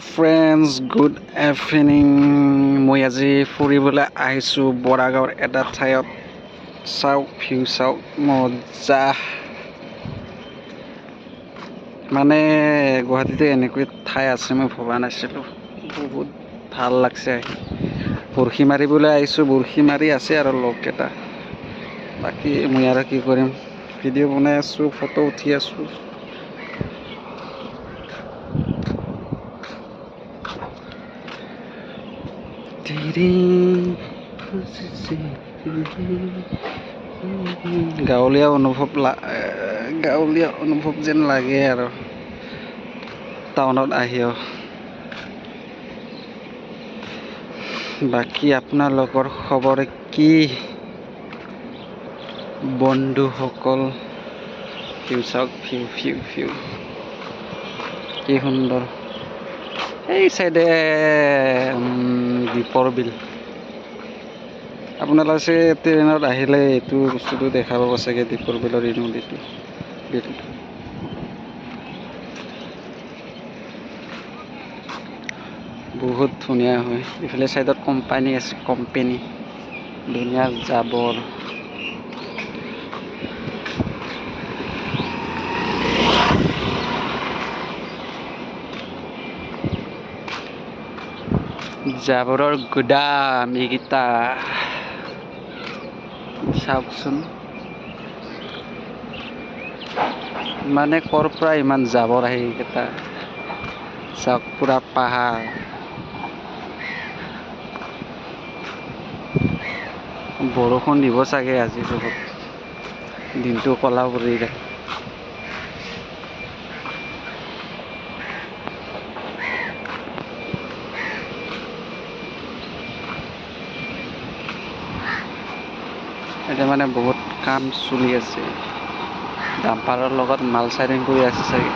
Friends good evening. মই আজি ফুৰিবলৈ আহিছোঁ বৰাগাঁৱৰ এটা ঠাইত। চাওক ভিউ চাওক, মজা। মানে গুৱাহাটীতে এনেকৈ ঠাই আছে মই ভবা নাছিলোঁ। বহুত ভাল লাগছে আহি। বৰশী মাৰিবলৈ আহিছোঁ, বৰশী মাৰি আছে আৰু লগকেইটা। বাকী মই আৰু কি কৰিম, ভিডিঅ' বনাই আছোঁ, ফটো উঠি আছোঁ। গাঁৱলীয়া অনুভৱ যেন লাগে আৰু টাউনত আহিও। বাকী আপোনালোকৰ খবৰ কি বন্ধুসকল? ভিউ চাওক, ভিউ কি সুন্দৰ। এই চাইডে দীপৰ বিল। আপোনালোকে ট্ৰেইনত আহিলে এইটো বস্তুটো দেখা পাব চাগে, দীপৰ বিলৰ এই নদীটো বিলটো। বহুত ধুনীয়া হয়। ইফালে চাইডত কোম্পানী আছে, কোম্পানী ধুনীয়া জাবৰ। জাবৰৰ গুদাম এইকেইটা চাওকচোন, মানে ক'ৰ পৰা ইমান জাবৰ আহে এইকেইটা চাওক। পুৰা পাহাৰ, বৰষুণ দিব চাগে আজি। বহুত দিনটো ক'লা পৰি যায়। এতিয়া মানে বহুত কাম চলি আছে, ডাম্পাৰৰ লগত মাল চাইডিং কৰি আছে চাগে।